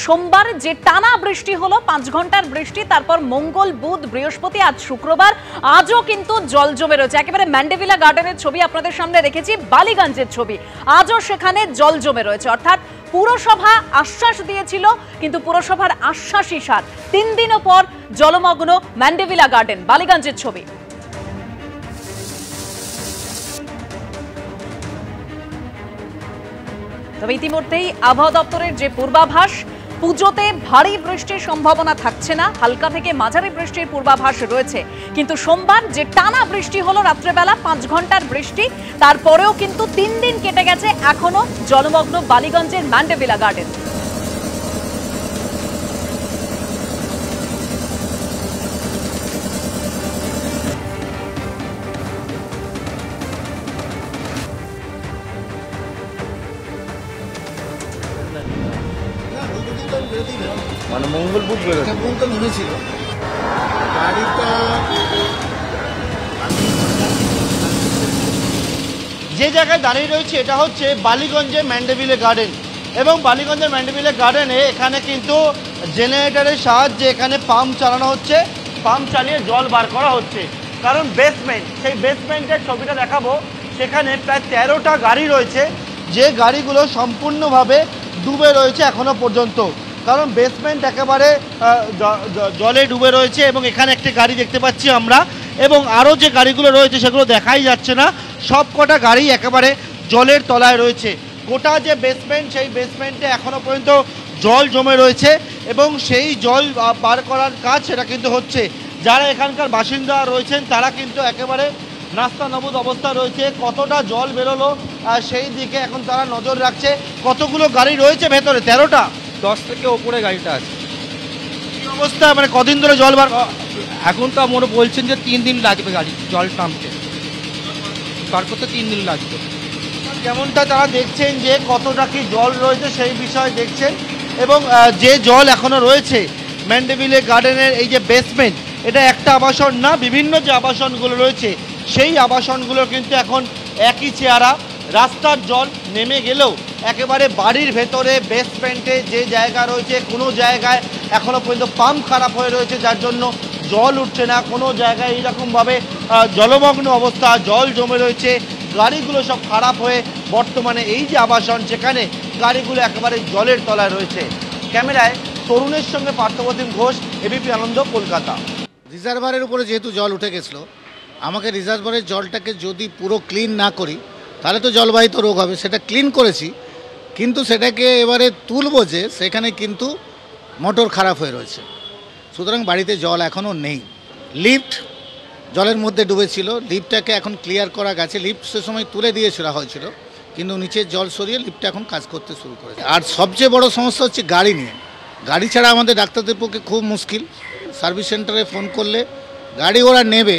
সোমবার যে টানা বৃষ্টি হলো 5 ঘন্টার বৃষ্টি, তারপর মঙ্গল বুধ বৃহস্পতি আজ শুক্রবার, আজও কিন্তু জল জমে রয়েছে। একেবারে ম্যান্ডেভিলা গার্ডেনের ছবি আপনাদের সামনে রেখেছি, বালিগঞ্জের ছবি, আজও সেখানে জল জমে রয়েছে। অর্থাৎ পুরসভা আশ্বাস দিয়েছিল, কিন্তু পুরসভার আশ্বাসই সার। 3 দিনও পর জলমগ্ন ম্যান্ডেভিলা গার্ডেন, বালিগঞ্জের ছবি। তবে ইতিমধ্যেই আবহাওয়া দপ্তরের যে পূর্বাভাস, পুজোতে ভারী বৃষ্টির সম্ভাবনা থাকছে না, হালকা থেকে মাঝারি বৃষ্টির পূর্বাভাস রয়েছে। কিন্তু সোমবার যে টানা বৃষ্টি হলো রাত্রেবেলা 5 ঘন্টার বৃষ্টি, তারপরেও কিন্তু 3 দিন কেটে গেছে, এখনো জলমগ্ন বালিগঞ্জের ম্যান্ডেভিলা গার্ডেন। মানে মঙ্গল বুধ মনে ছিল যে জায়গায় দাঁড়িয়ে রয়েছে এটা হচ্ছে বালিগঞ্জের ম্যান্ডেভিলে গার্ডেন। এবং বালিগঞ্জের ম্যান্ডেভিলে গার্ডেনে এখানে কিন্তু জেনারেটরের সাহায্যে এখানে পাম্প চালানো হচ্ছে, পাম্প চালিয়ে জল বার করা হচ্ছে। কারণ বেসমেন্ট, সেই বেসমেন্টের ছবিটা দেখাবো, সেখানে প্রায় 13টা গাড়ি রয়েছে, যে গাড়িগুলো সম্পূর্ণভাবে ডুবে রয়েছে এখনো পর্যন্ত। কারণ বেসমেন্ট একেবারে জলে ডুবে রয়েছে। এবং এখানে একটি গাড়ি দেখতে পাচ্ছি আমরা, এবং আরও যে গাড়িগুলো রয়েছে সেগুলো দেখাই যাচ্ছে না, সব কটা গাড়ি একেবারে জলের তলায় রয়েছে। গোটা যে বেসমেন্ট, সেই বেসমেন্টে এখনও পর্যন্ত জল জমে রয়েছে এবং সেই জল বার করার কাজ সেটা কিন্তু হচ্ছে। যারা এখানকার বাসিন্দা রয়েছেন তারা কিন্তু একেবারে নাস্তা নবুদ অবস্থা রয়েছে। কতটা জল বেরোলো সেই দিকে এখন তারা নজর রাখছে। কতগুলো গাড়ি রয়েছে ভেতরে? 13টা, 10 থেকে ওপরে গাড়িটা আছে। কি অবস্থা, মানে কদিন ধরে জল বার? এখন তো আমরা বলছেন যে 3 দিন লাগবে গাড়ি জল নামতে, বার করতে 3 দিন লাগবে। যেমনটা তারা দেখছেন যে কতটা কি জল রয়েছে সেই বিষয়ে দেখছেন। এবং যে জল এখনো রয়েছে ম্যান্ডেভিলে গার্ডেনের এই যে বেসমেন্ট, এটা একটা আবাসন না, বিভিন্ন যে আবাসনগুলো রয়েছে সেই আবাসনগুলো কিন্তু এখন একই চেহারা। রাস্তার জল নেমে গেলেও একেবারে বাড়ির ভেতরে বেসমেন্টে যে জায়গা রয়েছে, কোনো জায়গায় এখনও পর্যন্ত পাম্প খারাপ হয়ে রয়েছে, যার জন্য জল উঠছে না। কোনো জায়গায় এইরকমভাবে জলমগ্ন অবস্থা, জল জমে রয়েছে, গাড়িগুলো সব খারাপ হয়ে বর্তমানে এই যে আবাসন সেখানে গাড়িগুলো একেবারে জলের তলায় রয়েছে। ক্যামেরায় তরুণের সঙ্গে পার্থপ্রতিম ঘোষ, এবিপি আনন্দ, কলকাতা। রিজার্ভারের উপরে যেহেতু জল উঠে গেছিলো, আমাকে রিজার্ভারের জলটাকে যদি পুরো ক্লিন না করি তাহলে তো জলবাহিত রোগ হবে। সেটা ক্লিন করেছি, কিন্তু সেটাকে এবারে তুলবো যে সেখানে কিন্তু মোটর খারাপ হয়ে রয়েছে, সুতরাং বাড়িতে জল এখনও নেই। লিফট জলের মধ্যে ডুবেছিল, লিফটটাকে এখন ক্লিয়ার করা গেছে। লিফট সে সময় তুলে দিয়েছিল হয়েছিল, কিন্তু নিচের জল সরিয়ে লিফটটা এখন কাজ করতে শুরু করেছে। আর সবচেয়ে বড় সমস্যা হচ্ছে গাড়ি নিয়ে। গাড়ি ছাড়া আমাদের ডাক্তারদের পক্ষে খুব মুশকিল। সার্ভিস সেন্টারে ফোন করলে গাড়ি ওরা নেবে,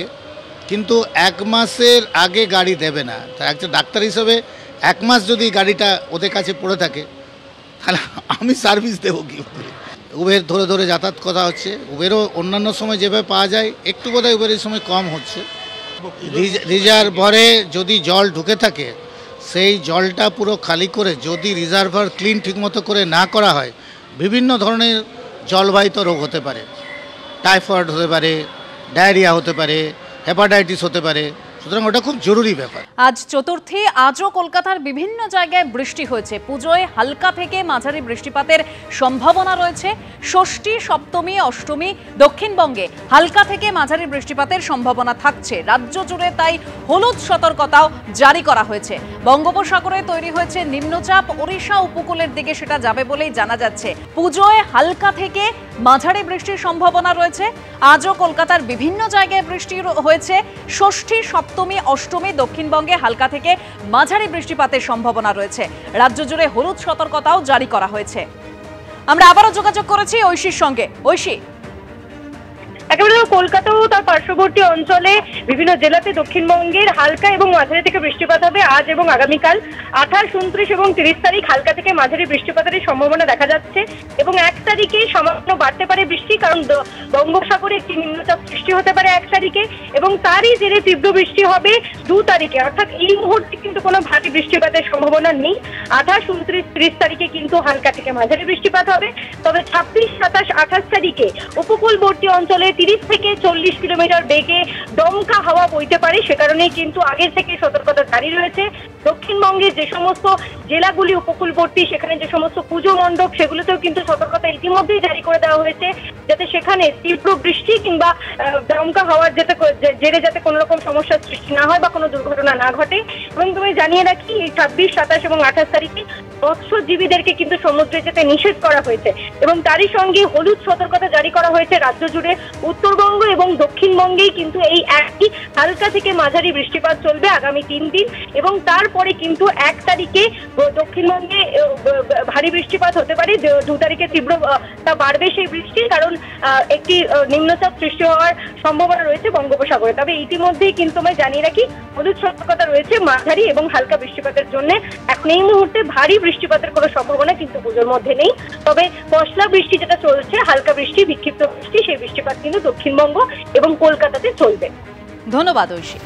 কিন্তু 1 মাসের আগে গাড়ি দেবে না। তা একজন ডাক্তার হিসেবে 1 মাস যদি গাড়িটা ওদের কাছে পড়ে থাকে তাহলে আমি সার্ভিস দেবো কী করে? উবের ধরে ধরে যাতায়াত করা হচ্ছে। উবেরও অন্যান্য সময় যেভাবে পাওয়া যায় একটু বোধহয় উবেরের সময় কম হচ্ছে। রিজার্ভারে যদি জল ঢুকে থাকে সেই জলটা পুরো খালি করে যদি রিজার্ভার ক্লিন ঠিকমতো করে না করা হয়, বিভিন্ন ধরনের জলবাহিত রোগ হতে পারে। টাইফয়েড হতে পারে, ডায়রিয়া হতে পারে, হেপাটাইটিস হতে পারে। সুতরাং ওটা খুব জরুরি ব্যাপার। আজ চতুর্থী, আজও কলকাতার বিভিন্ন জায়গায় বৃষ্টি হয়েছে। পুজোয় হালকা থেকে মাঝারি বৃষ্টিপাতের সম্ভাবনা রয়েছে। ষষ্ঠী, সপ্তমী, অষ্টমী দক্ষিণবঙ্গে হালকা থেকে মাঝারি বৃষ্টিপাতের সম্ভাবনা থাকছে। রাজ্য জুড়ে তাই হলুদ সতর্কতাও জারি করা হয়েছে। বঙ্গোপসাগরে তৈরি হয়েছে নিম্নচাপ, ওড়িশা উপকূলের দিকে সেটা যাবে বলেই জানা যাচ্ছে। পুজোয় হালকা থেকে মাঝারি বৃষ্টির সম্ভাবনা রয়েছে। আজও কলকাতার বিভিন্ন জায়গায় বৃষ্টি হয়েছে। ষষ্ঠী, সপ্তমী, অষ্টমী দক্ষিণবঙ্গে হালকা থেকে মাঝারি বৃষ্টিপাতের সম্ভাবনা রয়েছে। রাজ্য জুড়ে হলুদ সতর্কতাও জারি করা হয়েছে। আমরা আবারও যোগাযোগ করেছি ঐশীর সঙ্গে। ঐশী, একেবারে কলকাতা ও তার পার্শ্ববর্তী অঞ্চলে বিভিন্ন জেলাতে দক্ষিণবঙ্গের হালকা এবং মাঝারি থেকে বৃষ্টিপাত হবে আজ এবং আগামীকাল। 28, 29 এবং 30 তারিখ হালকা থেকে মাঝারি বৃষ্টিপাতের সম্ভাবনা দেখা যাচ্ছে এবং 1 তারিখে সামান্য বাড়তে পারে বৃষ্টি, কারণ বঙ্গোপসাগরে একটি নিম্নচাপ সৃষ্টি হতে পারে 1 তারিখে এবং তারই জেরে তীব্র বৃষ্টি হবে 2 তারিখে। অর্থাৎ এই মুহূর্তে কিন্তু কোনো ভারী বৃষ্টিপাতের সম্ভাবনা নেই। 28, 29, 30 তারিখে কিন্তু হালকা থেকে মাঝারি বৃষ্টিপাত হবে। তবে 26, 27, 28 তারিখে উপকূলবর্তী অঞ্চলে 30 থেকে 40 কিলোমিটার বেগে দমকা হাওয়া বইতে পারে। সে কারণেই কিন্তু আগের থেকে সতর্কতা জারি রয়েছে। দক্ষিণবঙ্গের যে সমস্ত জেলাগুলি উপকূলবর্তী, সেখানে যে সমস্ত পুজো মণ্ডপ, সেগুলোতেও কিন্তু সতর্কতা ইতিমধ্যেই জারি করে দেওয়া হয়েছে, যাতে সেখানে তীব্র বৃষ্টি কিংবা দমকা হাওয়ার জেরে যাতে কোনো রকম সমস্যার সৃষ্টি না হয় বা কোনো দুর্ঘটনা না ঘটে। এবং তুমি জানিয়ে রাখি, এই 26, 27 এবং 28 তারিখে মৎস্যজীবীদেরকে কিন্তু সমুদ্রে যেতে নিষেধ করা হয়েছে এবং তারই সঙ্গে হলুদ সতর্কতা জারি করা হয়েছে রাজ্য জুড়ে। উত্তরবঙ্গ এবং দক্ষিণবঙ্গেই কিন্তু এই একই হালকা থেকে মাঝারি বৃষ্টিপাত চলবে আগামী 3 দিন এবং তারপরে কিন্তু 1 তারিখে দক্ষিণবঙ্গে ভারী বৃষ্টিপাত হতে পারে। 2 তারিখে তীব্রতা বাড়বে সেই বৃষ্টি, কারণ একটি নিম্নচাপ সৃষ্টি হওয়ার সম্ভাবনা রয়েছে বঙ্গোপসাগরে। তবে ইতিমধ্যেই কিন্তু আমি জানিয়ে রাখি, হলুদ সতর্কতা রয়েছে মাঝারি এবং হালকা বৃষ্টিপাতের জন্য। এখন এই মুহূর্তে ভারী বৃষ্টিপাতের কোনো সম্ভাবনা কিন্তু পুজোর মধ্যে নেই। তবে পশলা বৃষ্টি যেটা চলছে, হালকা বৃষ্টি, বিক্ষিপ্ত বৃষ্টি, সেই বৃষ্টিপাত কিন্তু দক্ষিণবঙ্গ এবং কলকাতাতে চলবে। ধন্যবাদ ঐশী।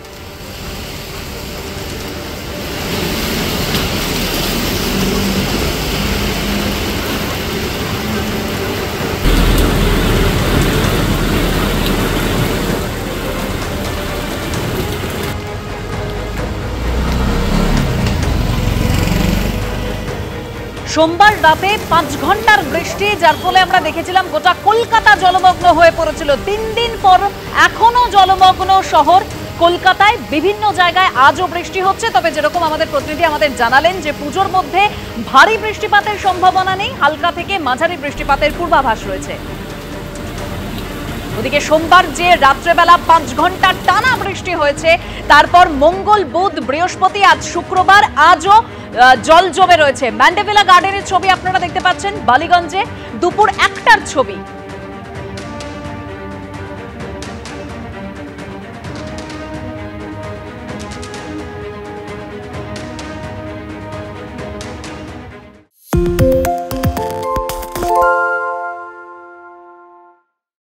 সোমবার রাতে 5 ঘন্টার বৃষ্টি, যার ফলে আমরা দেখেছিলাম গোটা কলকাতা জলমগ্ন হয়ে পড়েছিল। 3 দিন পর এখনো জলমগ্ন শহর কলকাতায়। বিভিন্ন জায়গায় আজও বৃষ্টি হচ্ছে, তবে যেরকম আমাদের প্রতিনিধি আমাদের জানালেন যে পুজোর মধ্যে ভারী বৃষ্টিপাতের সম্ভাবনা নেই, হালকা থেকে মাঝারি বৃষ্টিপাতের পূর্বাভাস রয়েছে। ওদিকে সোমবার যে রাত্রেবেলা 5 ঘন্টা টানা বৃষ্টি হয়েছে, তারপর মঙ্গল, বুধ, বৃহস্পতি, আজ শুক্রবার, আজও জল জমে রয়েছে। ম্যান্ডেভিলা গার্ডেনের ছবি আপনারা দেখতে পাচ্ছেন বালিগঞ্জে, দুপুর 1টার ছবি।